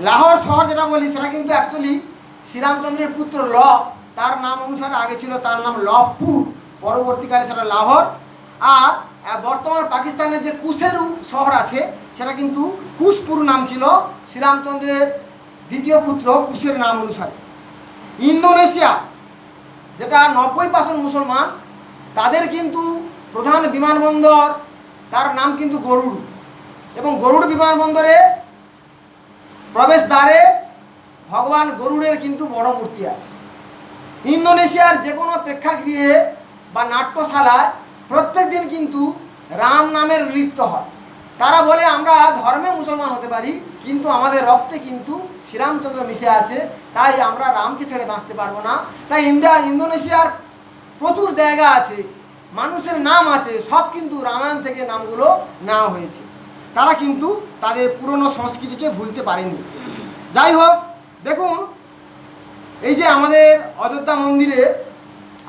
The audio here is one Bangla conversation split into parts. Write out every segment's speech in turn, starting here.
লাহোর শহর যেটা বলি সেটা কিন্তু অ্যাকচুয়ালি শ্রীরামচন্দ্রের পুত্র ল, তার নাম অনুসারে আগে ছিল তার নাম লবপুর, পরবর্তীকালে সেটা লাহোর। আর বর্তমান পাকিস্তানের যে কুশেরু শহর আছে সেটা কিন্তু কুশপুর নাম ছিল শ্রীরামচন্দ্রের দ্বিতীয় পুত্র কুশের নাম অনুসারে। ইন্দোনেশিয়া যেটা 90% মুসলমান, তাদের কিন্তু প্রধান বিমানবন্দর তার নাম কিন্তু গরুড়, এবং গরুড় বিমানবন্দরে প্রবেশদ্বারে ভগবান গরুড়ের কিন্তু বড় মূর্তি আছে। ইন্দোনেশিয়ার যে কোনো প্রেক্ষাগৃহে বা নাট্যশালায় প্রত্যেক দিন কিন্তু রাম নামের নৃত্য হয়। তারা বলে আমরা ধর্মে মুসলমান হতে পারি কিন্তু আমাদের রক্তে কিন্তু শ্রীরামচন্দ্র মিশে আছে, তাই আমরা রামকে ছেড়ে বাঁচতে পারবো না। তাই ইন্দোনেশিয়ার প্রচুর জায়গা আছে, মানুষের নাম আছে, সব কিন্তু রামায়ণ থেকে নামগুলো নেওয়া হয়েছে। তারা কিন্তু তাদের পুরনো সংস্কৃতিকে ভুলতে পারেনি। যাই হোক, দেখুন এই যে আমাদের অযোধ্যা মন্দিরে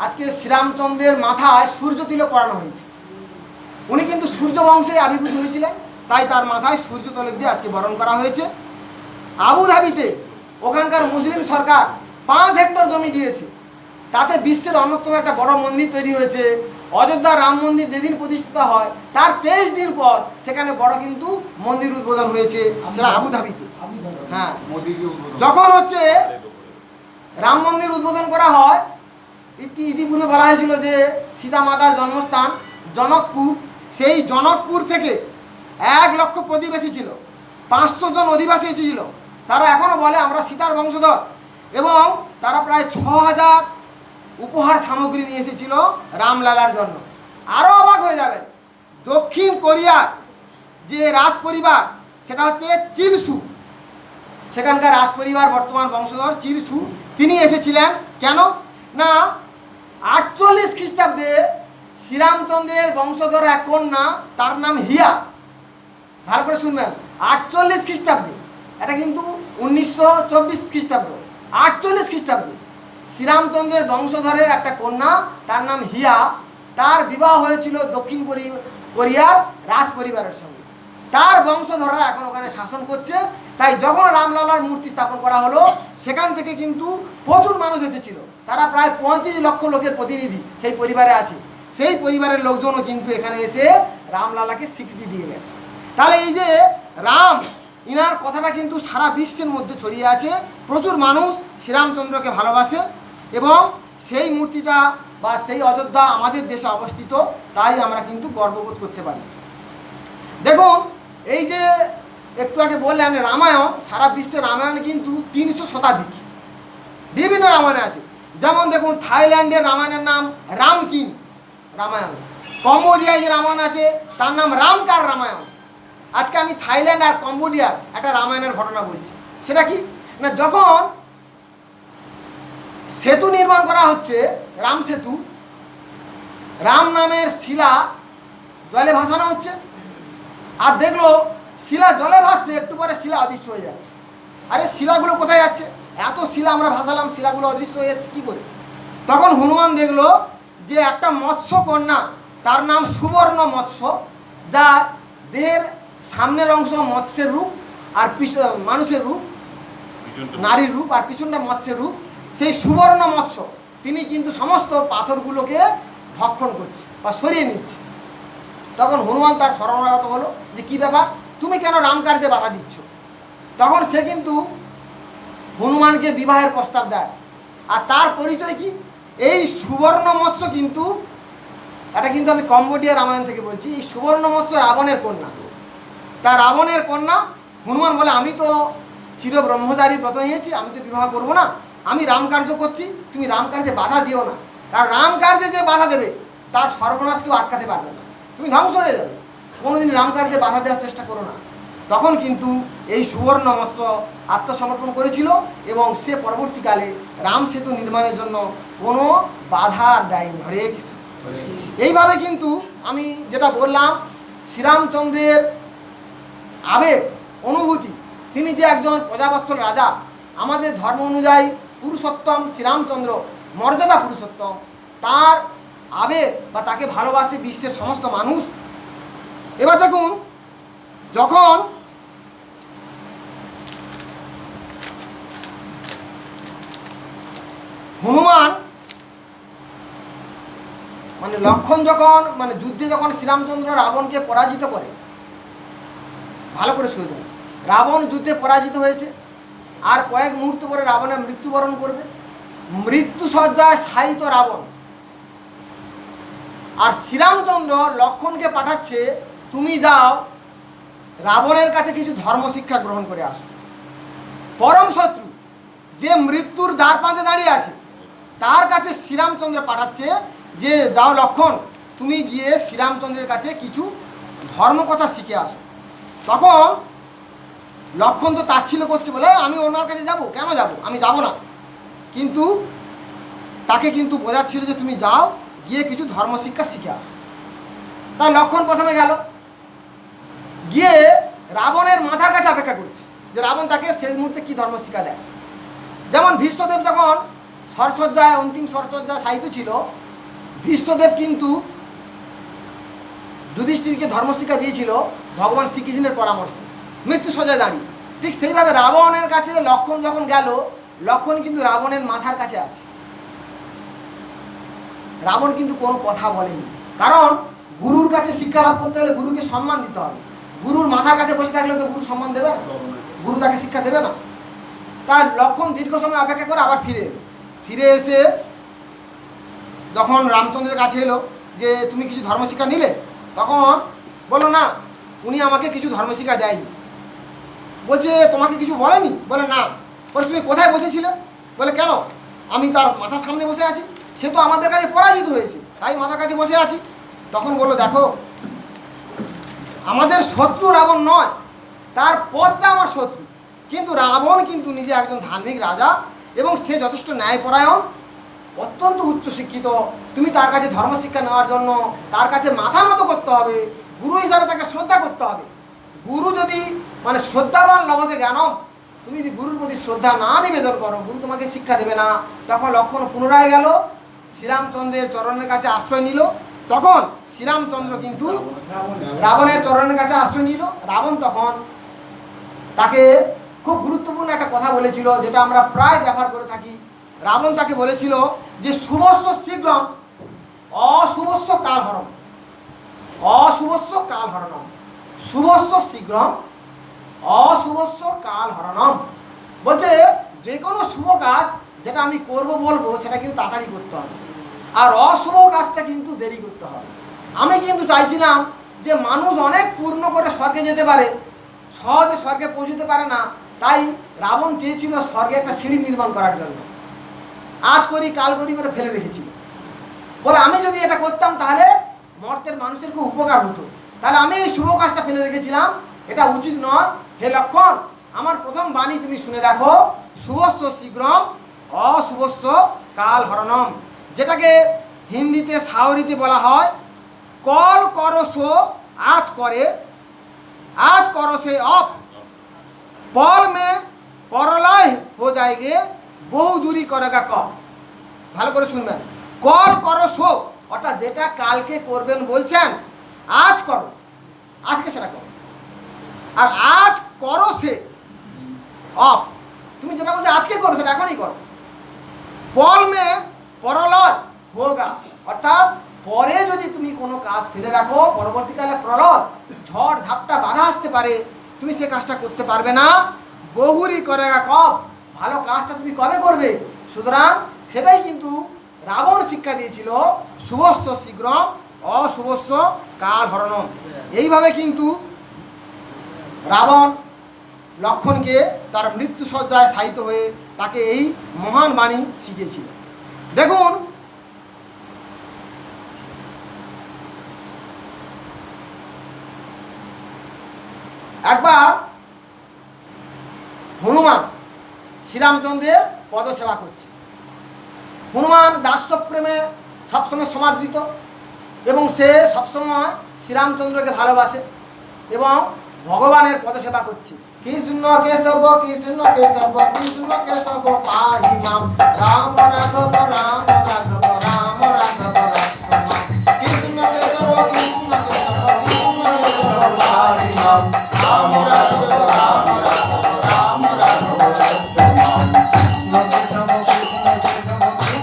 আজকে শ্রীরামচন্দ্রের মাথায় সূর্য তিলক পরানো হয়েছে। উনি কিন্তু সূর্য বংশে আবির্ভূত হয়েছিলেন, তাই তার মাথায় সূর্য তিলক দিয়ে আজকে বরণ করা হয়েছে। আবুধাবিতে ওখানকার মুসলিম সরকার 5 হেক্টর জমি দিয়েছে, তাতে বিশ্বের অন্যতম একটা বড় মন্দির তৈরি হয়েছে। অযোধ্যা রাম মন্দির যেদিন প্রতিষ্ঠিত হয় তার 23 দিন পর সেখানে বড় কিন্তু মন্দির উদ্বোধন হয়েছে, সেটা আবুধাবিতে। হ্যাঁ, যখন হচ্ছে রাম মন্দির উদ্বোধন করা হয়, ইতিপূর্বে বলা হয়েছিল যে সীতা মাতার জন্মস্থান জনকপুর, সেই জনকপুর থেকে 1 লক্ষ প্রতিবেশী ছিল, 500 জন অধিবাসী এসেছিল। তারা এখনও বলে আমরা সীতার বংশধর, এবং তারা প্রায় 6000 উপহার সামগ্রী নিয়ে এসেছিল রামলালার জন্য। আরও অবাক হয়ে যাবেন, দক্ষিণ কোরিয়ার যে রাজ পরিবার সেটা হচ্ছে চিলসু, সেখানকার রাজ পরিবার বর্তমান বংশধর চিলসু, তিনি এসেছিলেন কেন না 48 খ্রিস্টাব্দে শ্রীরামচন্দ্রের বংশধর এক কন্যা, তার নাম হিয়া। ভালো করে শুনবেন, 48 খ্রিস্টাব্দে, এটা কিন্তু 1924 খ্রিস্টাব্দ, 48 খ্রিস্টাব্দে শ্রীরামচন্দ্রের বংশধরের একটা কন্যা, তার নাম হিয়া, তার বিবাহ হয়েছিল দক্ষিণ কোরিয়ার রাজ পরিবারের সঙ্গে। তার বংশধররা এখন ওখানে শাসন করছে। তাই যখন রামলালার মূর্তি স্থাপন করা হলো, সেখান থেকে কিন্তু প্রচুর মানুষ এসেছিল। তারা প্রায় 35 লক্ষ লোকের প্রতিনিধি সেই পরিবারে আছে। সেই পরিবারের লোকজনও কিন্তু এখানে এসে রামলালাকে স্বীকৃতি দিয়ে গেছে। তাহলে এই যে রাম, ইনার কথাটা কিন্তু সারা বিশ্বের মধ্যে ছড়িয়ে আছে। প্রচুর মানুষ শ্রীরামচন্দ্রকে ভালোবাসে, এবং সেই মূর্তিটা বা সেই অযোধ্যা আমাদের দেশে অবস্থিত, তাই আমরা কিন্তু গর্ববোধ করতে পারি। দেখুন এই যে একটু আগে বললেন রামায়ণ, সারা বিশ্বের রামায়ণ কিন্তু 300 শতাধিক বিভিন্ন রামায়ণ আছে। যেমন দেখুন থাইল্যান্ডের রামায়ণের নাম রামকিন রামায়ণ, কম্বোডিয়ায় যে রামায়ণ আছে তার নাম রামকার রামায়ণ। আজকে আমি থাইল্যান্ড আর কম্বোডিয়ার একটা রামায়ণের ঘটনা বলছি। সেটা কি না, যখন সেতু নির্মাণ করা হচ্ছে, রাম সেতু, রাম নামের শিলা জলে ভাসানো হচ্ছে, আর দেখলো শিলা জলে ভাসছে, একটু পরে শিলা অদৃশ্য হয়ে যাচ্ছে। আরে শিলাগুলো কোথায় যাচ্ছে? এত শিলা আমরা ভাসালাম, শিলাগুলো অদৃশ্য হয়ে যাচ্ছে কী করে? তখন হনুমান দেখলো যে একটা মৎস্য কন্যা, তার নাম সুবর্ণ মৎস্য, যার দেহের সামনের অংশ মৎস্যের রূপ, আর মানুষের রূপ, নারীর রূপ, আর পিছনটা মৎস্যের রূপ। সেই সুবর্ণ মৎস্য তিনি কিন্তু সমস্ত পাথরগুলোকে ভক্ষণ করছে বা সরিয়ে নিচ্ছে। তখন হনুমান তার শরণাগত হলো যে কী ব্যাপার, তুমি কেন রামকার্যে বাধা দিচ্ছ? তখন সে কিন্তু হনুমানকে বিবাহের প্রস্তাব দেয়। আর তার পরিচয় কি? এই সুবর্ণ মৎস্য কিন্তু, এটা কিন্তু আমি কম্বোডিয়া রামায়ণ থেকে বলছি, এই সুবর্ণ মৎস্য রাবণের কন্যা। তা রাবণের কন্যা, হনুমান বলে আমি তো চির ব্রহ্মচারী ব্রত নিয়েছি, আমি তো বিবাহ করব না, আমি রামকার্য করছি, তুমি রামকার্যে বাধা দিও না। কারণ রামকার্যে যে বাধা দেবে তার সর্বনাশ কেউ আটকাতে পারবে না, তুমি ধ্বংস হয়ে যাবে। কোনোদিন রামকার্যে বাধা দেওয়ার চেষ্টা করো না। তখন কিন্তু এই সুবর্ণ মৎস্য আত্মসমর্পণ করেছিল, এবং সে পরবর্তীকালে রাম সেতু নির্মাণের জন্য কোনো বাধা দেয়নি। হরে কৃষ্ণ। এইভাবে কিন্তু আমি যেটা বললাম, শ্রীরামচন্দ্রের আবেগ অনুভূতি, তিনি যে একজন প্রজাবৎসল রাজা, আমাদের ধর্ম অনুযায়ী পুরুষোত্তম শ্রীরামচন্দ্র, মর্যাদা পুরুষোত্তম, তার আবেগ বা তাকে ভালোবাসে বিশ্বের সমস্ত মানুষ। এবার দেখুন, যখন হনুমান মানে লক্ষণ যখন মানে যুদ্ধে যখন শ্রীরামচন্দ্র রাবণকে পরাজিত করে, ভালো করে শুনবেন, রাবণ যুদ্ধে পরাজিত হয়েছে, আর কয়েক মুহূর্ত পরে রাবণের মৃত্যুবরণ করবে। মৃত্যু শয্যায় শায়িত রাবণ, আর শ্রীরামচন্দ্র লক্ষণকে পাঠাচ্ছে, তুমি যাও রাবণের কাছে কিছু ধর্মশিক্ষা গ্রহণ করে আসো। পরম শত্রু যে মৃত্যুর দ্বার প্রান্তে দাঁড়িয়ে আছে তার কাছে শ্রীরামচন্দ্র পাঠাচ্ছে যে যাও লক্ষণ, তুমি গিয়ে শ্রীরামচন্দ্রের কাছে কিছু ধর্মকথা শিখে আসো। তখন লক্ষণ তো তাচ্ছিল্য করছে, বলে আমি ওনার কাছে যাব, কেন যাব, আমি যাব না। কিন্তু তাকে কিন্তু বোঝাচ্ছিল যে তুমি যাও, গিয়ে কিছু ধর্মশিক্ষা শিখে আসো। তাই লক্ষণ প্রথমে গেল, গিয়ে রাবণের মাথার কাছে অপেক্ষা করছে যে রাবণ তাকে শেষ মুহূর্তে কী ধর্মশিক্ষা দেয়। যেমন ভীষ্মদেব যখন সরসজ্জায় অন্তিম সরসজ্জায় শায়িত ছিল, ভীষ্মদেব কিন্তু যুধিষ্ঠিরকে ধর্মশিক্ষা দিয়েছিল ভগবান শ্রীকৃষ্ণের পরামর্শে মৃত্যুসজ্জায় দাঁড়িয়ে। ঠিক সেইভাবে রাবণের কাছে লক্ষণ যখন গেল, লক্ষণ কিন্তু রাবণের মাথার কাছে আছে। রাবণ কিন্তু কোনো কথা বলেনি, কারণ গুরুর কাছে শিক্ষা লাভ করতে হলে গুরুকে সম্মান দিতে হবে। গুরুর মাথার কাছে বসে থাকলে তো গুরু সম্মান দেবে না, গুরু তাকে শিক্ষা দেবে না। তার লক্ষণ দীর্ঘ সময় অপেক্ষা করে আবার ফিরে এসে যখন রামচন্দ্রের কাছে এলো যে তুমি কিছু ধর্মশিক্ষা নিলে, তখন বললো না, উনি আমাকে কিছু ধর্মশিক্ষা দেয়নি। বলছে তোমাকে কিছু বলেনি? বলে না। বলে তুমি কোথায় বসেছিলে? বলে কেন, আমি তার মাথার সামনে বসে আছি, সে তো আমাদের কাছে পরাজিত হয়েছে, তাই মাথার কাছে বসে আছি। তখন বললো দেখো, আমাদের শত্রু রাবণ নয়, তার পথটা আমার শত্রু, কিন্তু রাবণ কিন্তু নিজে একজন ধার্মিক রাজা এবং সে যথেষ্ট ন্যায়পরায়ণ, অত্যন্ত উচ্চশিক্ষিত। তুমি তার কাছে ধর্মশিক্ষা নেওয়ার জন্য তার কাছে মাথা নত করতে হবে, গুরু হিসাবে তাকে শ্রদ্ধা করতে হবে। গুরু যদি মানে শ্রদ্ধাবান লভতে জ্ঞানম, তুমি যদি গুরুর প্রতি শ্রদ্ধা না নিবেদন করো, গুরু তোমাকে শিক্ষা দেবে না। তখন লক্ষণ পুনরায় গেল, শ্রীরামচন্দ্রের চরণের কাছে আশ্রয় নিল। তখন শ্রীরামচন্দ্র কিন্তু রাবণের চরণের কাছে আশ্রয় নিল। রাবণ তখন তাকে খুব গুরুত্বপূর্ণ একটা কথা বলেছিল, যেটা আমরা প্রায় ব্যবহার করে থাকি। রাবণ তাকে বলেছিল যে শুভস্য শীঘ্রম অশুভস্য কালহরণ, অশুভস্য কালহরণম, শুভস্য শীঘ্রম অশুভস্য কালহরণম। বলছে যে কোনো শুভ কাজ যেটা আমি করব বলবো সেটা কিন্তু তাড়াতাড়ি করতে হবে, আর অশুভ কাজটা কিন্তু দেরি করতে হবে। আমি কিন্তু চাইছিলাম যে মানুষ অনেক পূর্ণ করে স্বর্গে যেতে পারে, সহজে স্বর্গে পৌঁছতে পারে না, তাই রাবণ চেয়েছিল স্বর্গে একটা সিঁড়ি নির্মাণ করার জন্য। আজ করি কাল করি করে ফেলে রেখেছিল। বলে আমি যদি এটা করতাম তাহলে মর্তের মানুষের খুব উপকার হতো, তাহলে আমি এই শুভ কাজটা ফেলে রেখেছিলাম, এটা উচিত নয়। হে লক্ষণ, আমার প্রথম বাণী তুমি শুনে রাখো, শুভস্য শীঘ্রম অশুভস্য কাল হরণম, যেটাকে হিন্দিতে সাওরিতে বলা হয় কল করসো আজ করে, आज करो से अप पल में परलय हो जाएंगे, বহু দূরী করেগা কপ। ভালো করে শুনবেন, কল করো সো অর্থাৎ যেটা কালকে করবেন বলছেন, আজ করো, আজকে সেটা করো। আর আজ করো সে অপ, তুমি যেটা বলছো আজকে করো সেটা এখনই করো। পল মে পরলয় হোগা, অর্থাৎ পরে যদি তুমি কোনো কাজ ফেলে রাখো, পরবর্তীকালে প্রলয় ঝড় ঝাপটা বাধা আসতে পারে, তুমি সে কাজটা করতে পারবে না। বহুরি করেগা কব, ভালো কাজটা তুমি কবে করবে। সুতরাং সেটাই কিন্তু রাবণ শিক্ষা দিয়েছিল, শুভস্য শীঘ্রম অশুভস্য কাল হরণম। এইভাবে কিন্তু রাবণ লক্ষণকে তার মৃত্যুসজ্জায় শায়িত হয়ে তাকে এই মহান বাণী শিখিয়েছিল। দেখুন, একবার হনুমান শ্রীরামচন্দ্রের পদসেবা করছে। হনুমান দাস্যপ্রেমে সবসময় সমাদৃত এবং সে সবসময় শ্রীরামচন্দ্রকে ভালোবাসে এবং ভগবানের পদসেবা করছে। কৃষ্ণ কেশব কৃষ্ণ কেশব কৃষ্ণ কেশব পাহি মাম, রাম রাঘব রাম রাঘব রাম রাঘব কৃষ্ণ কেশব কৃষ্ণ কেশব কৃষ্ণ কেশব পাহি মাম, রাম রাঘব রাম রাঘব রাম রাঘব কৃষ্ণ কেশব কৃষ্ণ কেশব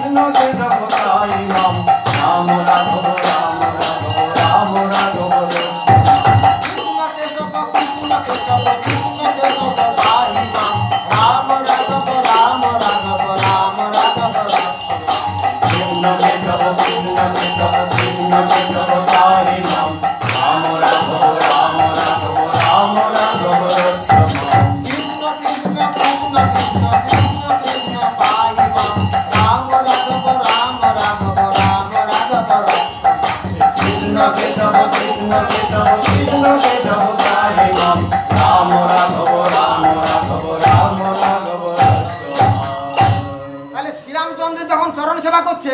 চরণ সেবা করছে,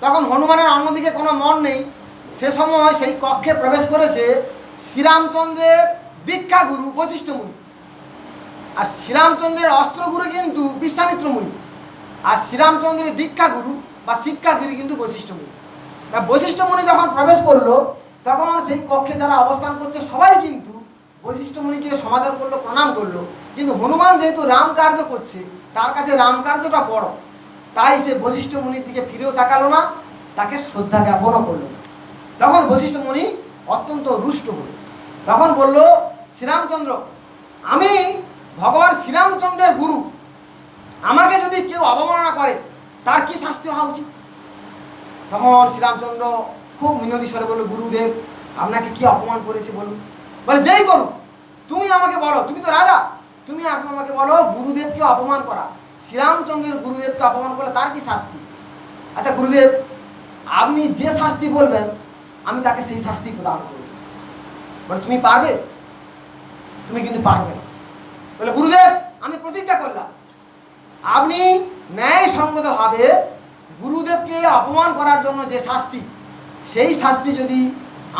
তখন হনুমানের অন্যদিকে কোনো মন নেই। সে সময় সেই কক্ষে প্রবেশ করেছে শ্রীরামচন্দ্রের দীক্ষাগুরু বশিষ্ঠ মুনি, আর শ্রীরামচন্দ্রের অস্ত্রগুরু কিন্তু বিশ্বামিত্র মুনি, আর শ্রীরামচন্দ্রের দীক্ষাগুরু বা শিক্ষাগুরু কিন্তু বশিষ্ঠ মুনি। তা বশিষ্ঠ মুনি যখন প্রবেশ করলো, তখন সেই কক্ষে যারা অবস্থান করছে সবাই কিন্তু বশিষ্ঠ মুনিকে সমাদর করলো, প্রণাম করলো। কিন্তু হনুমান যেহেতু রাম কার্য করছে, তার কাছে রাম কার্যটা বড়, তাই সে বশিষ্ঠ মুনির দিকে ফিরেও তাকালো না, তাকে শ্রদ্ধা জ্ঞাপনও করলো না। তখন বশিষ্ঠ মুনি অত্যন্ত রুষ্ট হলো। তখন বলল, শ্রীরামচন্দ্র, আমি ভগবান শ্রীরামচন্দ্রের গুরু, আমাকে যদি কেউ অবমাননা করে তার কি শাস্তি হওয়া উচিত? তখন শ্রীরামচন্দ্র খুব মিনতি স্বরে বলল, গুরুদেব, আপনাকে কি অপমান করেছে বলুন। বলে, যেই করু, তুমি আমাকে বলো, তুমি তো রাজা, তুমি আমাকে বলো গুরুদেবকে অপমান করা, শ্রীরামচন্দ্রের গুরুদেবকে অপমান করলে তার কি শাস্তি? আচ্ছা গুরুদেব, আপনি যে শাস্তি বলবেন আমি তাকে সেই শাস্তি প্রদান করব। বলে, তুমি পারবে? তুমি কিন্তু পারবে না। বলে, গুরুদেব, আমি প্রতিজ্ঞা করলাম, আপনি ন্যায়সঙ্গতভাবে গুরুদেবকে অপমান করার জন্য যে শাস্তি, সেই শাস্তি যদি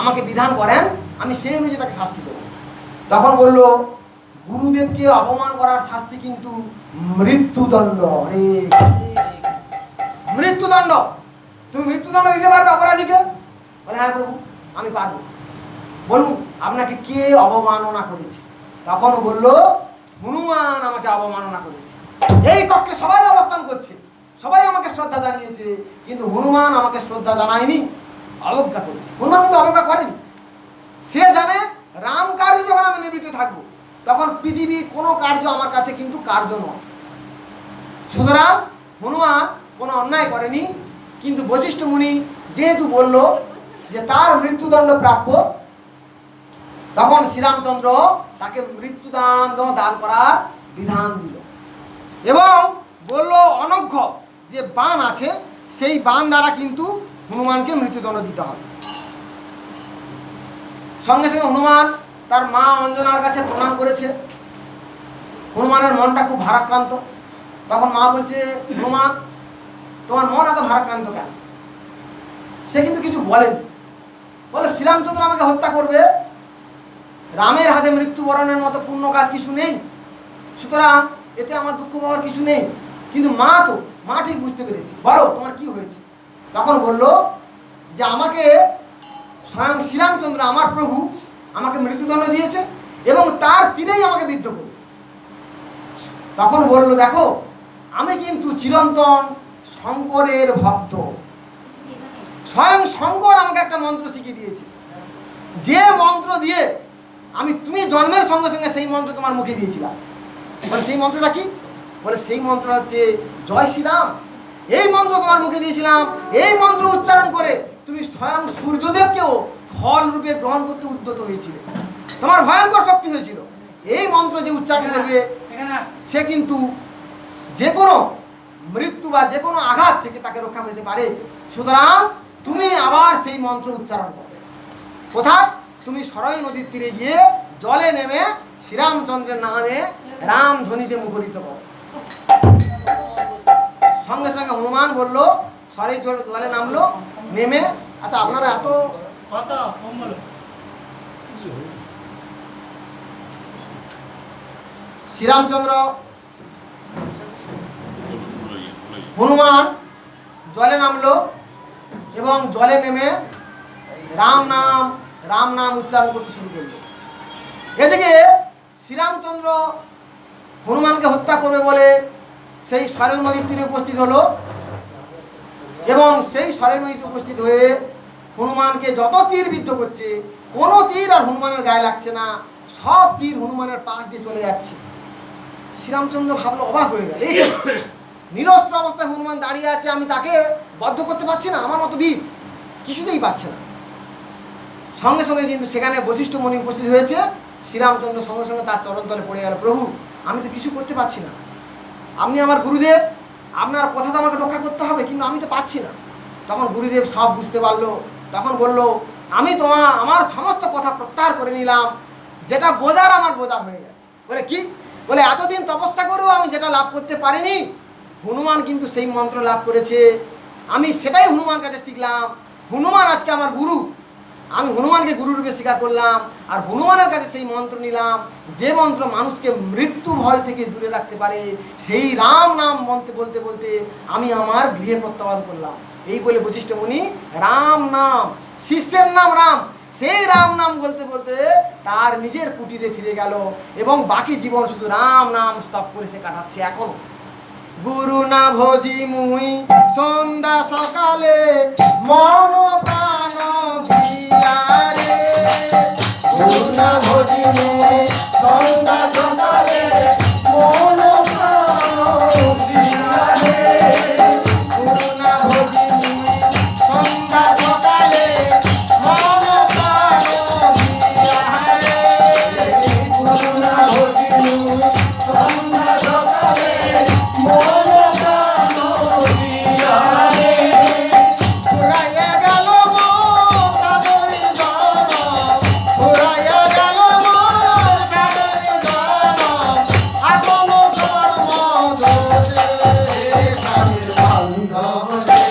আমাকে বিধান করেন, আমি সেই অনুযায়ী তাকে শাস্তি দেব। তখন বলল, গুরুদেবকে অপমান করার শাস্তি কিন্তু মৃত্যুদণ্ড। রে মৃত্যুদণ্ড, তুমি মৃত্যুদণ্ড দিতে পারবে অপরাধীকে? বলে, হ্যাঁ প্রভু, আমি পারবো। বলুন, আপনাকে কে অবমাননা করেছে? তখন বলল, হনুমান আমাকে অবমাননা করেছে। এই কক্ষে সবাই অবস্থান করছে, সবাই আমাকে শ্রদ্ধা জানিয়েছে, কিন্তু হনুমান আমাকে শ্রদ্ধা জানায়নি, অবজ্ঞা করেছে। হনুমান কিন্তু অবজ্ঞা করেনি। সে জানে রাম কার্য যখন আমি নিবৃত্ত থাকবো, তখন পৃথিবীর কোনো কার্য আমার কাছে কিন্তু কার্য নয়। সুতরাং হনুমান কোনো অন্যায় করেনি। কিন্তু বশিষ্ঠ মুনি যেহেতু বলল যে তার মৃত্যুদণ্ড প্রাপ্য, তখন শ্রীরামচন্দ্র তাকে মৃত্যুদণ্ড দান করার বিধান দিল এবং বলল, অনঘ্য যে বাণ আছে, সেই বাণ দ্বারা কিন্তু হনুমানকে মৃত্যুদণ্ড দিতে হবে। সঙ্গে সঙ্গে হনুমান তার মা অঞ্জনার কাছে প্রণাম করেছে। হনুমানের মনটা খুব ভারাক্রান্ত। তখন মা বলছে, হনুমান, তোমার মন এত ভারাক্রান্ত কেন? সে কিন্তু কিছু বলেনি। বলে, শ্রীরামচন্দ্র আমাকে হত্যা করবে, রামের হাতে মৃত্যুবরণের মতো পূর্ণ কাজ কিছু নেই, সুতরাং এতে আমার দুঃখ পাওয়ার কিছু নেই। কিন্তু মা ঠিক বুঝতে পেরেছি, বলো তোমার কি হয়েছে? তখন বলল যে আমাকে স্বয়ং শ্রীরামচন্দ্র, আমার প্রভু, আমাকে মৃত্যুদণ্ড দিয়েছে এবং তার তীরেই আমাকে বিদ্ধ করবে। তখন বলল, দেখো, আমি কিন্তু চিরন্তন শঙ্করের ভক্ত। স্বয়ং শঙ্কর আমাকে একটা মন্ত্র শিখিয়ে দিয়েছে, যে মন্ত্র দিয়ে তুমি জন্মের সঙ্গে সঙ্গে সেই মন্ত্র তোমার মুখে দিয়েছিলাম। বলে, সেই মন্ত্রটা কি? বলে, সেই মন্ত্র হচ্ছে জয় শ্রীরাম। এই মন্ত্র তোমার মুখে দিয়েছিলাম, এই মন্ত্র উচ্চারণ করে তুমি স্বয়ং সূর্যদেবকেও ফল রূপে গ্রহণ করতে উদ্যত হয়েছিলে। তোমার ভয়ঙ্কর শক্তি হয়েছিল। এই মন্ত্র যে উচ্চারণ করবে, সে কিন্তু যে কোনো মৃত্যু বা যে কোনো আঘাত থেকে তাকে রক্ষা পেতে পারে। সুতরাং তুমি আবার সেই মন্ত্র উচ্চারণ করবে। কোথায়? তুমি সরয়ী নদীর তীরে গিয়ে জলে নেমে শ্রীরামচন্দ্রের নামে রাম ধ্বনিতে মুখরিত করো। সঙ্গে সঙ্গে হনুমান বলল, সরয়ী জলে নামলো, নেমে, আচ্ছা আপনারা এত শ্রীরামচন্দ্র, হনুমান জলে নামলো এবং জলে নেমে রাম নাম উচ্চারণ করতে শুরু করল। এদিকে শ্রীরামচন্দ্র হনুমানকে হত্যা করবে বলে সেই সরয়ী নদীর তীরে উপস্থিত হলো এবং সেই সরয়ী নদীতে উপস্থিত হয়ে হনুমানকে যত তীর বিদ্ধ করছে, কোনো তীর আর হনুমানের গায়ে লাগছে না, সব তীর হনুমানের পাশ দিয়ে চলে যাচ্ছে। শ্রীরামচন্দ্র ভাবলো, অবাক হয়ে গেল, নিরস্ত্র অবস্থায় হনুমান দাঁড়িয়ে আছে, আমি তাকে বদ্ধ করতে পারছি না, আমার মতো বীর কিছুতেই পাচ্ছে না। সঙ্গে সঙ্গে কিন্তু সেখানে বশিষ্ঠ মুনি উপস্থিত হয়েছে। শ্রীরামচন্দ্র সঙ্গে সঙ্গে তার চরণতলে পড়ে গেল, প্রভু, আমি তো কিছু করতে পারছি না, আপনি আমার গুরুদেব, আপনার কথা তো আমাকে রক্ষা করতে হবে, কিন্তু আমি তো পাচ্ছি না। তখন গুরুদেব সব বুঝতে পারলো। তখন বলল, আমি আমার সমস্ত কথা প্রত্যাহার করে নিলাম, যেটা বোঝার আমার বোঝা হয়ে গেছে। বলে, কি? বলে, এতদিন তপস্যা করেও আমি যেটা লাভ করতে পারিনি, হনুমান কিন্তু সেই মন্ত্র লাভ করেছে। আমি সেটাই হনুমান কাছে শিখলাম। হনুমান আজকে আমার গুরু। আমি হনুমানকে গুরুরূপে স্বীকার করলাম, আর হনুমানের কাছে সেই মন্ত্র নিলাম, যে মন্ত্র মানুষকে মৃত্যু ভয় থেকে দূরে রাখতে পারে। সেই রাম নাম বলতে বলতে বলতে আমি আমার গৃহে প্রত্যাবর্তন করলাম। এই বলে বশিষ্ঠ মুনি রাম নাম, শিষ্যের নাম রাম, সেই রাম নাম বলতে বলতে তার নিজের কুটিরে ফিরে গেল এবং বাকি জীবন শুধু রাম নাম স্তব করে সে কাটাচ্ছে এখন। গুরু না ভজি মুই সন্ধ্যা সকালে মন প্রাণ দিয়া রে, গুরু না ভজি মুই সন্ধ্যা সকালে মন প্রাণ দিয়া রে, গুরু না ভজি মুই সন্ধ্যা সকালে মন প্রাণ দিয়া রে, গুরু না ভজি মুই সন্ধ্যা সকালে মন প্রাণ দিয়া রে, ফুরাইয়া গেল মোর কাদরি জন, ফুরাইয়া গেল মোর কাদরি জন, আপন কর্ম দোষে স্বামীর বান্ধব রে,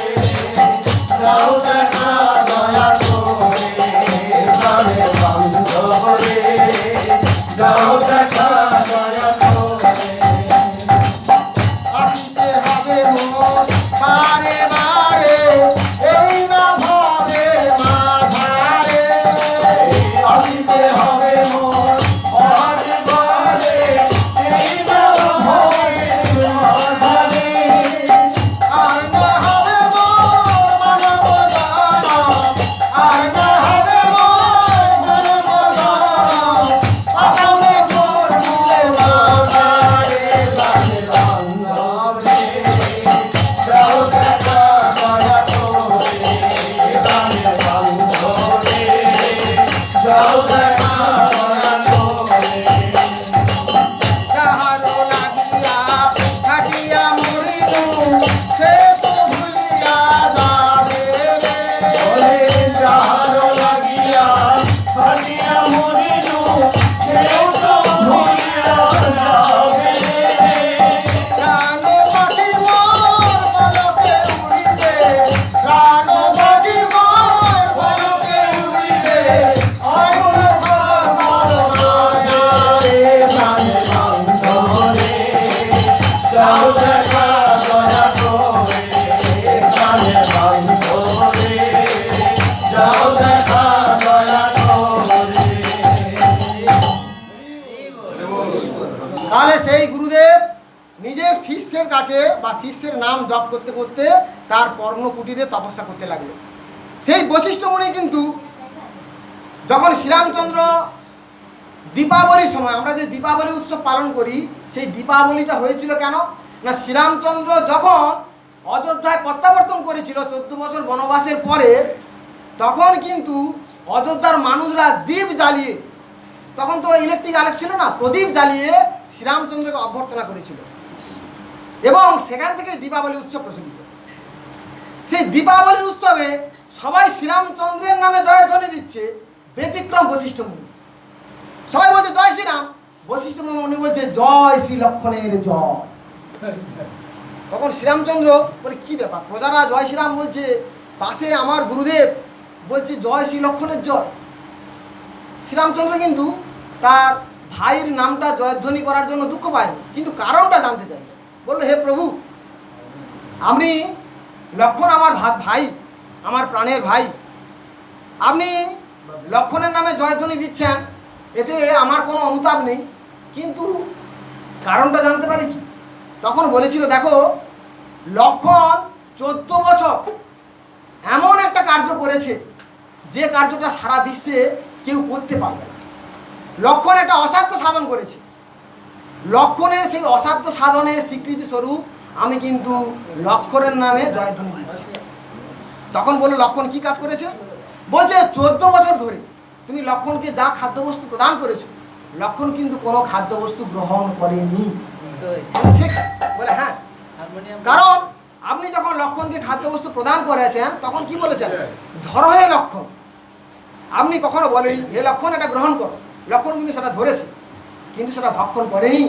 যাও দেখা দয়া করে, স্বামীর বান্ধব রে, যাও দেখা দয়া করে। আসিতে হবে মোর বারে বারে, এই না ভাবে মাঝারে, আসিতে হবে মোর বারে বারে, এই না ভাবে মাঝারে, আর না হবে মোর মানব জনম, আর না হবে মোর মানব জনম, আপনে মোর মূলে মাঝারে, প্রাণের বান্ধব রে, যাও দেখা দয়া করে, প্রাণের বান্ধব রে, যাও দেখা দয়া করে। যাহারো লাগিয়া থাকিয়া মরিনু, সে তো ভুলিয়া যাবে রে, বলে যাহারো লাগিয়া থাকিয়া মরিনু, সেও তো ভুলিয়া যাবে রে, প্রাণে মাটি মোর পলকে উড়িবে, প্রাণ মাটি মোর পলকে উড়িবে, অন্য কর্মর মায়া রে, প্রাণে বান্ধব রে, যাও দেখা দয়া করে, প্রাণে বান্ধব রে, যাও দেখা দয়া করে। তাহলে সেই গুরুদেব নিজের শিষ্যের কাছে বা শিষ্যের নাম জপ করতে করতে তার পর্ণকুটিরে তপস্যা করতে লাগলো। সেই বশিষ্ঠ মুনি কিন্তু যখন শ্রীরামচন্দ্র দীপাবলির সময়, আমরা যে দীপাবলি উৎসব পালন করি, সেই দীপাবলিটা হয়েছিল কেন না, শ্রীরামচন্দ্র যখন অযোধ্যায় প্রত্যাবর্তন করেছিল 14 বছর বনবাসের পরে, তখন কিন্তু অযোধ্যার মানুষরা দীপ জ্বালিয়ে, তখন তো ইলেকট্রিক আলোক ছিল না, প্রদীপ জ্বালিয়ে শ্রীরামচন্দ্রকে অভ্যর্থনা করেছিল এবং সেখান থেকে দীপাবলি উৎসব প্রচলিত। সেই দীপাবলির উৎসবে সবাই শ্রীরামচন্দ্রের নামে জয়ধ্বনি দিচ্ছে, ব্যতিক্রম বশিষ্ঠ মুনি। সবাই বলছে জয় শ্রীরাম, বশিষ্ঠ মুনি বলছে জয় শ্রী লক্ষণের জয়। তখন শ্রীরামচন্দ্র বলে কি ব্যাপার, প্রজারা জয় শ্রীরাম বলছে, পাশে আমার গুরুদেব বলছে জয় শ্রী লক্ষণের জয়। শ্রীরামচন্দ্র কিন্তু তার ভাইয়ের নামটা জয়ধ্বনি করার জন্য দুঃখ পায়নি, কিন্তু কারণটা জানতে চাই। বললো হে প্রভু, আপনি লক্ষণ আমার ভাই, আমার প্রাণের ভাই, আপনি লক্ষণের নামে জয়ধ্বনি দিচ্ছেন, এতে আমার কোনো অনুতাপ নেই, কিন্তু কারণটা জানতে পারি কি? তখন বলেছিল দেখো, লক্ষণ 14 বছর এমন একটা কার্য করেছে যে কার্যটা সারা বিশ্বে কেউ করতে পারবে না। লক্ষণ একটা অসাধ্য সাধন করেছে, লক্ষণের সেই অসাধ্য সাধনের স্বীকৃতি স্বরূপ আমি কিন্তু লক্ষণের নামে জয়ধ্বনি দিচ্ছি। তখন বলল লক্ষণ কি কাজ করেছে? বলছে 14 বছর ধরে তুমি লক্ষণকে যা খাদ্যবস্তু প্রদান করেছো, লক্ষণ কিন্তু কোনো খাদ্যবস্তু গ্রহণ করেনি। বলে হ্যাঁ, কারণ আপনি যখন লক্ষণকে খাদ্যবস্তু প্রদান করেছেন তখন কি বলেছেন, ধরো হে লক্ষণ। আপনি কখনো বলেনি হে লক্ষণ এটা গ্রহণ করো, লক্ষণ কিন্তু সেটা ধরেছে, কিন্তু সেটা ভক্ষণ করেনি।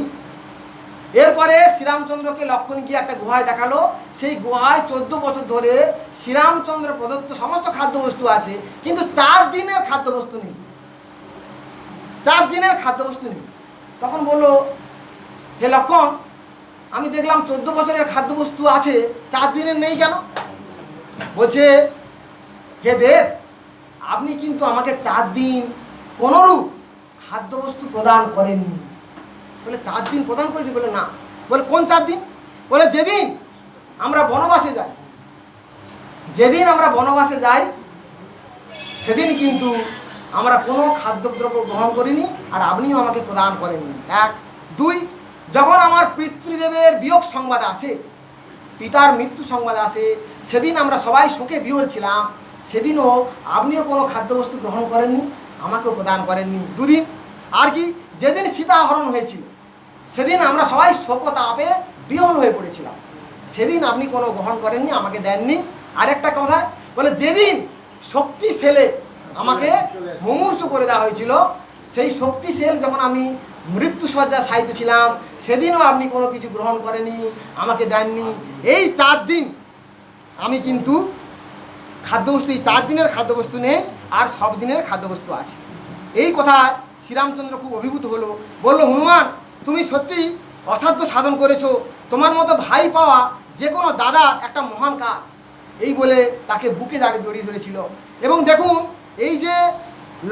এরপরে শ্রীরামচন্দ্রকে লক্ষণ গিয়ে একটা গুহায় দেখালো। সেই গুহায় 14 বছর ধরে শ্রীরামচন্দ্র প্রদত্ত সমস্ত খাদ্যবস্তু আছে, কিন্তু 4 দিনের খাদ্যবস্তু নেই। 4 দিনের খাদ্যবস্তু নেই। তখন বললো, হে লক্ষণ, আমি দেখলাম 14 বছরের খাদ্যবস্তু আছে, 4 দিনের নেই কেন? বলছে, হে দেব, আপনি কিন্তু আমাকে 4 দিন কোনরূপ খাদ্যবস্তু প্রদান করেননি। বলে 4 দিন প্রদান করিনি? বলে না। বলে কোন 4 দিন? বলে যেদিন আমরা বনবাসে যাই, যেদিন আমরা বনবাসে যাই সেদিন কিন্তু আমরা কোনো খাদ্যদ্রব্য গ্রহণ করিনি, আর আপনিও আমাকে প্রদান করেননি। 1 2, যখন আমার পিতৃদেবের বিয়োগ সংবাদ আসে, পিতার মৃত্যু সংবাদ আসে, সেদিন আমরা সবাই শোকে বিহ্বল ছিলাম, সেদিনও আপনিও কোনো খাদ্যবস্তু গ্রহণ করেননি, আমাকেও প্রদান করেননি। 2 দিন, আর কি, যেদিন সীতা হরণ হয়েছিল সেদিন আমরা সবাই শোকতাপে বিহ্বল হয়ে পড়েছিলাম, সেদিন আপনি কোনো গ্রহণ করেননি, আমাকে দেননি। আরেকটা কথা বলে, যেদিন শক্তি সেলে আমাকে মুমূর্ষু করে দেওয়া হয়েছিল, সেই শক্তি সেল যখন আমি মৃত্যুসজ্জা শায়িত ছিলাম, সেদিনও আপনি কোনো কিছু গ্রহণ করেনি, আমাকে দেননি। এই 4 দিন আমি কিন্তু খাদ্যবস্তু, এই 4 দিনের খাদ্যবস্তু নেই, আর সব দিনের খাদ্যবস্তু আছে। এই কথা শ্রীরামচন্দ্র খুব অভিভূত হলো। বলল, হনুমান, তুমি সত্যি অসাধ্য সাধন করেছো, তোমার মতো ভাই পাওয়া যে কোনো দাদার একটা মহান কাজ। এই বলে তাকে বুকে জড়িয়ে ধরেছিল। এবং দেখুন, এই যে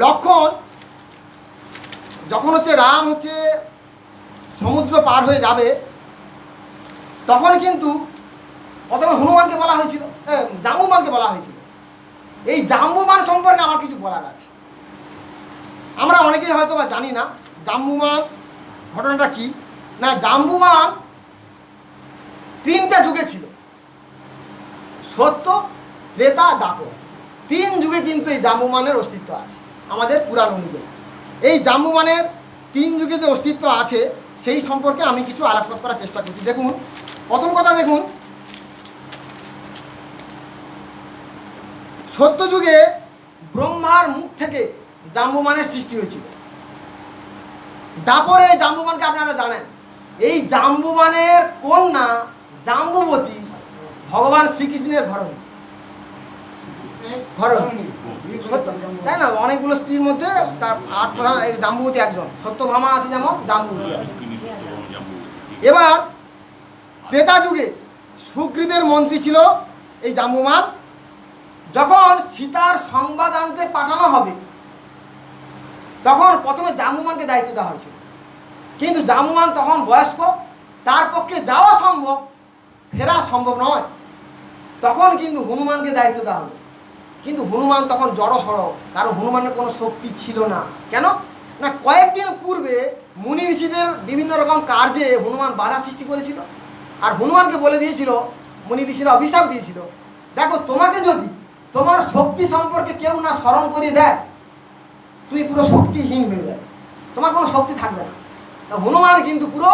লক্ষণ যখন রাম সমুদ্র পার হয়ে যাবে, তখন কিন্তু প্রথমে হনুমানকে বলা হয়েছিল, জাম্বুবানকে বলা হয়েছিল। এই জাম্বুবান সম্পর্কে আমার কিছু বলার আছে। আমরা অনেকেই হয়তো বা জানি না জাম্বুবান ঘটনাটা কি। না, জাম্বুবান 3টা যুগে ছিল, সত্য, ত্রেতা, দ্বাপর। 3 যুগে কিন্তু এই জাম্বুবানের অস্তিত্ব আছে আমাদের পুরাণ অনুযায়ী। এই জাম্বুবানের 3 যুগে যে অস্তিত্ব আছে সেই সম্পর্কে আমি কিছু আলোকপাত করার চেষ্টা করছি। দেখুন, প্রথম কথা দেখুন, সত্য যুগে ব্রহ্মার মুখ থেকে জাম্বুবানের সৃষ্টি হয়েছিল। দ্বাপরে জাম্বুবানকে আপনারা জানেন, এই জাম্বুবানের কন্যা জাম্বুবতী ভগবান শ্রীকৃষ্ণের ঘরণী। সত্য, তাই না? অনেকগুলো স্ত্রীর মধ্যে তার 8 প্রধান, জাম্বুবতী একজন। সত্যভামা আছে, যেমন জাম্বুবতী আছে। এবার ত্রেতা যুগে সুগ্রীবের মন্ত্রী ছিল এই জাম্বুবান। যখন সীতার সংবাদ আনতে পাঠানো হবে, তখন প্রথমে জাম্বুবানকে দায়িত্ব দেওয়া হয়েছিল। কিন্তু জাম্বুবান তখন বয়স্ক, তার পক্ষে যাওয়া সম্ভব, ফেরা সম্ভব নয়। তখন কিন্তু হনুমানকে দায়িত্ব দেওয়া হলো। কিন্তু হনুমান তখন জড়সড়, কারণ হনুমানের কোনো শক্তি ছিল না। কেন না, কয়েকদিন পূর্বে মুনি ঋষিদের বিভিন্ন রকম কার্যে হনুমান বাধা সৃষ্টি করেছিল। আর হনুমানকে বলে দিয়েছিল, মুনি ঋষিরা অভিশাপ দিয়েছিল, দেখো, তোমাকে যদি তোমার শক্তি সম্পর্কে কেউ না স্মরণ করিয়ে দেয়, তুমি পুরো শক্তিহীন হয়ে যাবে, তোমার কোনো শক্তি থাকবে না। হনুমান কিন্তু পুরো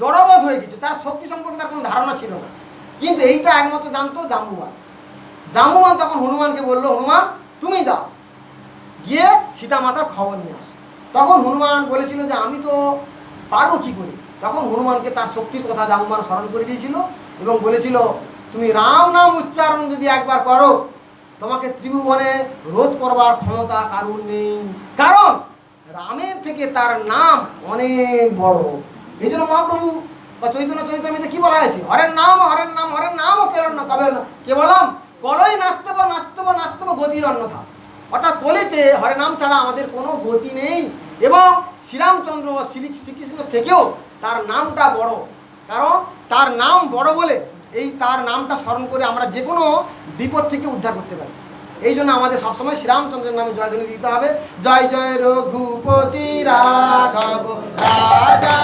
জড়বোধ হয়ে গেছে, তার শক্তি সম্পর্কে তার কোনো ধারণা ছিল না। কিন্তু এইটা একমাত্র জানতো জাম্বুবান। জাম্বুবান তখন হনুমানকে বলল, হনুমান, তুমি যাও, গিয়ে সীতা মাতার খবর নিয়ে আস। তখন হনুমান বলেছিল যে আমি তো পারবো কি করে। তখন হনুমানকে তার শক্তির কথা জাম্বুবান স্মরণ করে দিয়েছিল এবং বলেছিল, তুমি রাম নাম উচ্চারণ যদি একবার করো, তোমাকে ত্রিভুবনে রোধ করবার ক্ষমতা কারণ নেই, কারণ রামের থেকে তার নাম অনেক বড়। এই জন্য মহাপ্রভু বা চৈতন্য চরিতামৃতে কি বলা হয়েছে, হরের নাম হরের নাম হরের নামও কেবল না, কে বললাম, কলই নাস্তব নাস্তব নাস্তব গতির অন্যথা। অর্থাৎ কলিতে হরে নাম ছাড়া আমাদের কোনো গতি নেই। এবং শ্রীরামচন্দ্র শ্রীকৃষ্ণ থেকেও তার নামটা বড়, কারণ তার নাম বড় বলে এই তার নামটা স্মরণ করে আমরা যে কোনো বিপদ থেকে উদ্ধার করতে পারি। এই জন্য আমাদের সবসময় শ্রীরামচন্দ্রের নামে জয়ধ্বনি দিতে হবে। জয় জয় রঘুপতি রাঘব রাজা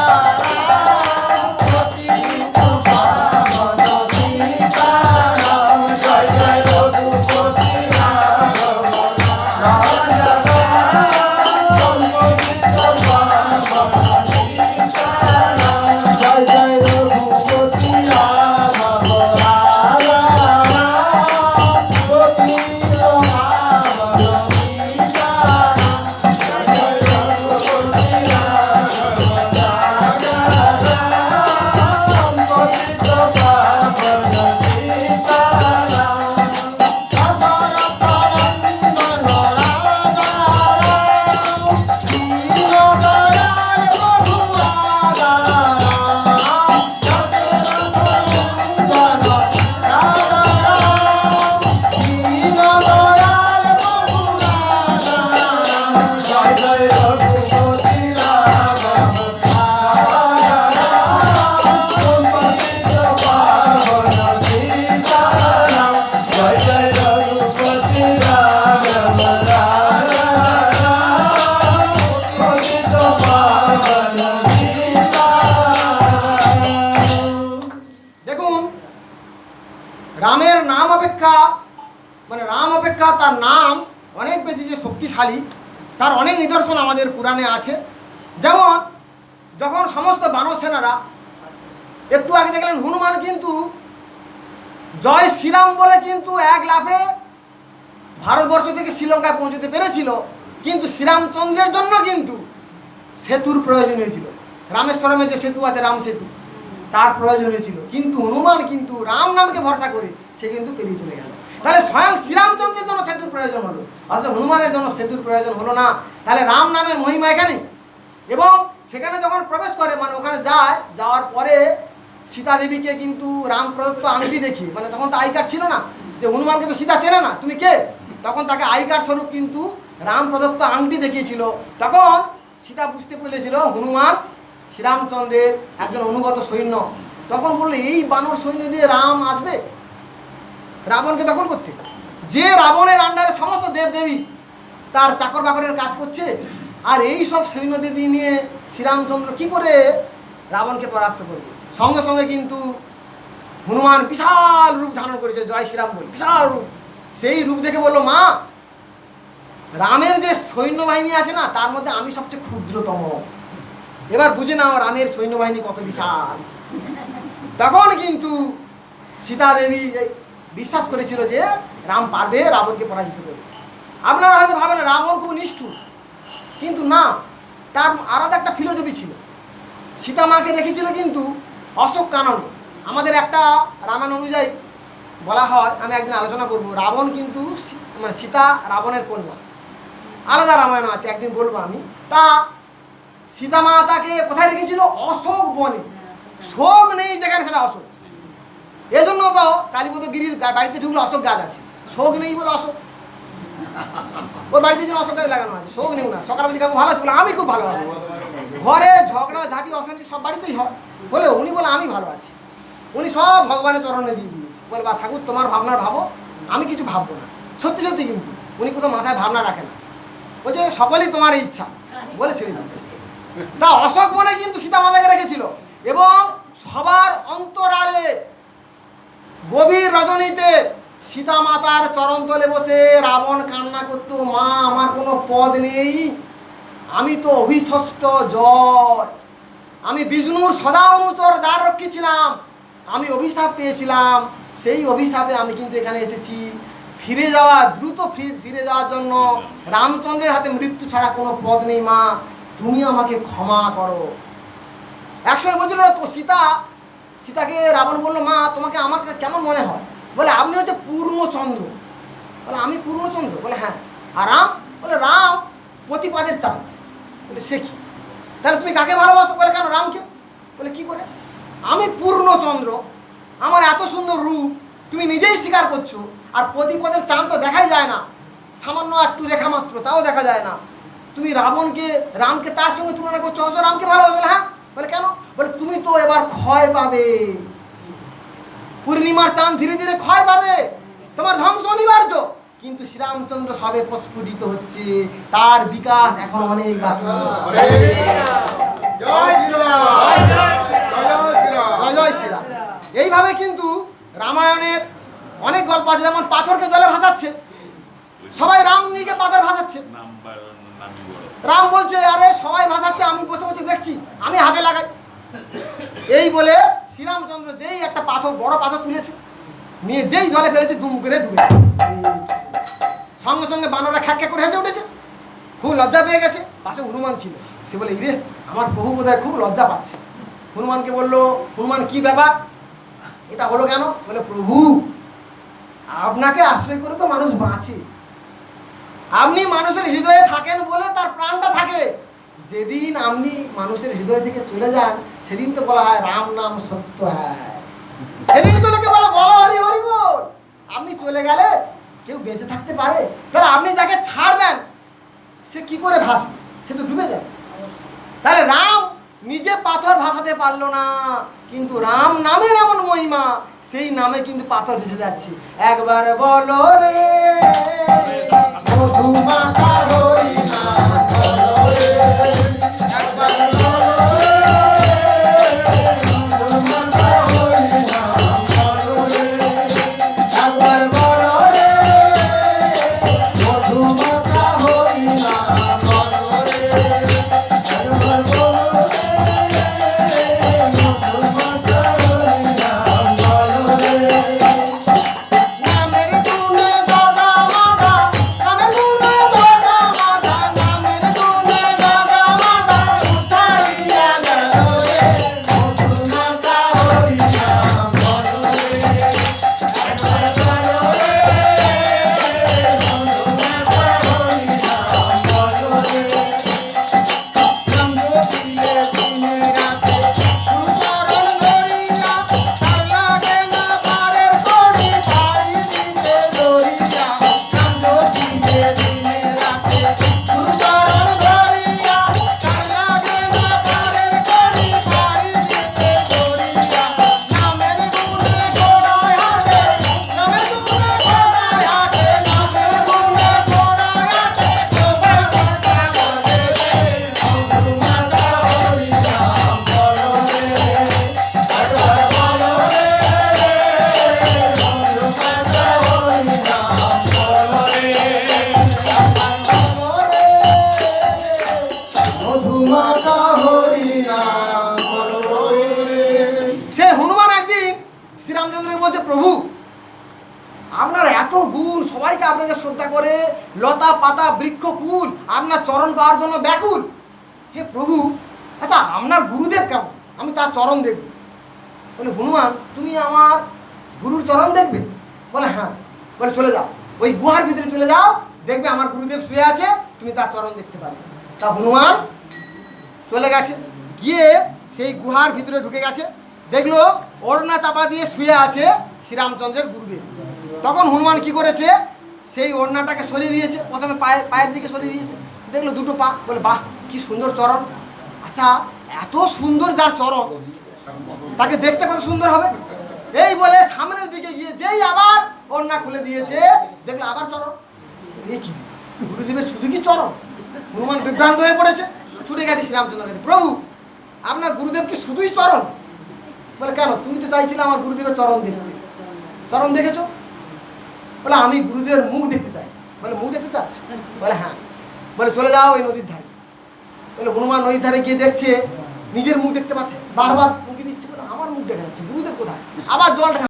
অপেক্ষা তার নাম অনেক বেশি যে শক্তিশালী তার অনেক নিদর্শন আমাদের পুরাণে আছে। যেমন যখন সমস্ত বানর সেনারা, একটু আগে দেখলেন হনুমান কিন্তু জয় শ্রীরাম বলে কিন্তু এক লাফে ভারতবর্ষ থেকে শ্রীলঙ্কায় পৌঁছতে পেরেছিল, কিন্তু শ্রীরামচন্দ্রের জন্য কিন্তু সেতুর প্রয়োজন হয়েছিল। রামেশ্বরমে যে সেতু আছে রাম সেতু, তার প্রয়োজন হয়েছিল, কিন্তু হনুমান কিন্তু রাম নামকে ভরসা করে সে কিন্তু পেরিয়ে চলে গেল। তাহলে স্বয়ং শ্রীরামচন্দ্রের জন্য সেতুর প্রয়োজন হলো, আসলে হনুমানের জন্য সেতুর প্রয়োজন হলো না। তাহলে রাম নামের মহিমা এখানে। এবং সেখানে যখন প্রবেশ করে, মানে ওখানে যায়, যাওয়ার পরে সীতা দেবীকে কিন্তু রাম প্রদত্ত আংটি দেখি, মানে তখন তো আই কার্ড ছিল না, যে হনুমানকে তো সীতা চেনে না তুমি কে, তখন তাকে আই কার্ড স্বরূপ কিন্তু রাম প্রদত্ত আংটি দেখিয়েছিল। তখন সীতা বুঝতে পেরেছিল হনুমান শ্রীরামচন্দ্রের একজন অনুগত সৈন্য। তখন বললো এই বানর সৈন্য দিয়ে রাম আসবে রাবণকে দখল করতে, যে রাবণের আন্ডারে সমস্ত দেবদেবী তার চাকর বাকরের কাজ করছে, আর এই সব সৈন্যদের নিয়ে শ্রীরামচন্দ্র কি করে রাবণকে পরাস্ত করবে। সঙ্গে সঙ্গে কিন্তু হনুমান বিশাল রূপ ধারণ করেছে, জয় শ্রীরাম বলে বিশাল রূপ। সেই রূপ দেখে বললো মা, রামের যে সৈন্যবাহিনী আছে না, তার মধ্যে আমি সবচেয়ে ক্ষুদ্রতম, এবার বুঝে নাও রামের সৈন্যবাহিনী কত বিশাল। তখন কিন্তু সীতা দেবী বিশ্বাস করেছিল যে রাম পারবে রাবণকে পরাজিত করবে। আপনারা হয়তো ভাবেন রাবণ খুব নিষ্ঠুর, কিন্তু না, তার আলাদা একটা ফিলোসফি ছিল। সীতা মাকে রেখেছিল কিন্তু অশোক কাননে। আমাদের একটা রামায়ণ অনুযায়ী বলা হয়, আমি একদিন আলোচনা করব, রাবণ কিন্তু মানে সীতা রাবণের কন্যা, আলাদা রামায়ণ আছে, একদিন বলবো আমি। তা সীতা মা তাকে কোথায় রেখেছিল? অশোক বনে। শোক নেই যেখানে সেটা অশোক। এজন্য তো কালীপদ গিরির বাড়িতে ঢুকলে অশোক গাছ আছে, শোক নেই বলে অশোক। ওর বাড়িতে যেন অশোক গাছ লাগানো আছে, শোক নেই না। সকাল বলছি কাকু ভালো আছে, বলে আমি খুব ভালো আছি। ঘরে ঝগড়া ঝাঁটি অশান্তি সব বাড়িতেই হয়, বলে উনি বলে আমি ভালো আছি। উনি সব ভগবানের চরণে দিয়ে দিয়েছে, বলে বা ঠাকুর তোমার ভাবনার ভাবো, আমি কিছু ভাববো না। সত্যি সত্যি কিন্তু উনি কোথাও মাথায় ভাবনা রাখে না, বলছে সকলেই তোমার ইচ্ছা বলে ছেড়ে দিয়েছে। তা অশোক বনে কিন্তু সীতা মাতাকে রেখেছিল, এবং সবার অন্তরালে গভীর রজনীতে সীতা মাতার চরণ তলে বসে রাবণ কান্না করতো, মা আমার কোনো পদ নেই, আমি তো অভিষষ্ট জয়, আমি বিষ্ণুর সদা অনুচর দ্বার রক্ষী ছিলাম, আমি অভিশাপ পেয়েছিলাম, সেই অভিশাপে আমি কিন্তু এখানে এসেছি। ফিরে যাওয়া, দ্রুত ফিরে যাওয়ার জন্য রামচন্দ্রের হাতে মৃত্যু ছাড়া কোনো পদ নেই, মা তুমি আমাকে ক্ষমা করো। একসময় বলছিল তো সীতাকে রাবণ বললো, মা তোমাকে আমার কাছে কেমন মনে হয়? বলে আপনি হচ্ছে পূর্ণচন্দ্র। বলে আমি পূর্ণচন্দ্র? বলে হ্যাঁ। আর রাম? বলে রাম প্রতিপাদের চাঁদ। বলে সে কি? তাহলে তুমি কাকে ভালোবাসো? বলে কেন রামকে? বলে কি করে? আমি পূর্ণচন্দ্র, আমার এত সুন্দর রূপ তুমি নিজেই স্বীকার করছো, আর প্রতিপদের চাঁদ তো দেখাই যায় না, সামান্য একটু রেখা মাত্র, তাও দেখা যায় না। তুমি রামকে তার সঙ্গে তুলনা করছো, অথচ রামকে ভালোবাসো? বলে হ্যাঁ। বলে কেন? বলে তুমি তো এবার ক্ষয় পাবে, পূর্ণিমার চাঁদ ধীরে ধীরে ক্ষয় পাবে, তোমার ধ্বংস অনিবার্য। কিন্তু শ্রীরামচন্দ্র সবে প্রস্ফুটিত হচ্ছে, তার বিকাশ এখন অনেক বাকি। জয় শ্রীরাম। এইভাবে কিন্তু রামায়ণের অনেক গল্প আছে, যেমন পাথরকে জলে ভাসাচ্ছে, সবাই রাম নিয়ে পাথর ভাসাচ্ছে, রাম বলছে আরে সবাই ভাসাচ্ছে, আমি বসে বসে দেখছি, আমি হাতে লাগাই। এই বলে শ্রীরামচন্দ্র যেই একটা পাথর, বড় পাথর তুলেছে, নিয়ে যেই জলে ফেলেছে, দুম করে ডুবে গেছে। সঙ্গে সঙ্গে বানররা খ্যাক খ্যাক করে হেসে উঠেছে, খুব লজ্জা পেয়ে গেছে। পাশে হনুমান ছিল, সে বলে ইরে আমার প্রভু বোধহয় খুব লজ্জা পাচ্ছে। হনুমানকে বললো, হনুমান কি ব্যাপার, এটা হলো কেন? বলে প্রভু আপনাকে আশ্রয় করে তো মানুষ বাঁচে, আপনি মানুষের হৃদয়ে থাকেন বলে তার প্রাণটা থাকে। যেদিন আপনি মানুষের হৃদয় থেকে চলে যান, সেদিন তো বলা হয় রাম নাম সত্য হ্যায়, সেদিন তো লোকে বলো বলো হরি হরি বল। আপনি চলে গেলে কেউ বেঁচে থাকতে পারে? তাহলে আপনি যাকে ছাড়বেন সে কি করে ভাসবে? সে তো ডুবে যায়। তাহলে রাম নিজে পাথর ভাসাতে পারলো না, কিন্তু রাম নামের এমন মহিমা, সেই নামে কিন্তু পাথর ভেসে যাচ্ছে। একবার বলো রে মধুমাখা হরি নাম বলো রে, একবার বলো রে মধুমাখা হরি নাম বলো রে, একবার বলো রে বলছে, প্রভু আপনার এত গুণ, সবাইকে আপনাকে শ্রদ্ধা করে, লতা পাতা বৃক্ষ কুল আপনার চরণ পাওয়ার জন্য ব্যাকুল। হে প্রভু, আচ্ছা আপনার গুরুদেব কেমন, আমি তার চরণ দেখব। বলে, হনুমান তুমি আমার গুরুর চরণ দেখবে? বলে, হ্যাঁ। বলে, চলে যাও, ওই গুহার ভিতরে চলে যাও, দেখবে আমার গুরুদেব শুয়ে আছে, তুমি তার চরণ দেখতে পারবে। তা হনুমান চলে গেছে, গিয়ে সেই গুহার ভিতরে ঢুকে গেছে, দেখলো ওড়না চাপা দিয়ে শুয়ে আছে শ্রীরামচন্দ্রের গুরুদেব। তখন হনুমান কি করেছে, সেই ওড়নাটাকে সরিয়ে দিয়েছে, প্রথমে পায়ের দিকে সরিয়ে দিয়েছে, দেখলো দুটো পা। বলে, বাহ কি সুন্দর চরণ। আচ্ছা এত সুন্দর যার চরণ, তাকে দেখতে কত সুন্দর হবে। এই বলে সামনের দিকে গিয়ে যেই আবার ওড়না খুলে দিয়েছে, দেখলো আবার চরণ। এই কি গুরুদেবের শুধু কি চরণ? হনুমান বিভ্রান্ত হয়ে পড়েছে, ছুটে গেছে শ্রীরামচন্দ্রের কাছে, প্রভু আপনার গুরুদেব কি শুধুই চরণ? বলে, কেন, তুমি তো চাইছিলে আমার গুরুদেবের চরণ দেখতে, চরণ দেখেছো? বলে, আমি গুরুদেবের মুখ দেখতে চাই। বলে, মুখ দেখতে চাচ্ছ? বলে, হ্যাঁ। বলে, চলে যাও ওই নদীর ধারে। বলে, হনুমান নদীর ধারে গিয়ে দেখছে নিজের মুখ দেখতে পাচ্ছে, বারবার মুখে দিচ্ছে। বলে, আমার মুখ দেখা যাচ্ছে, গুরুদেব কোথায়? আবার জলটা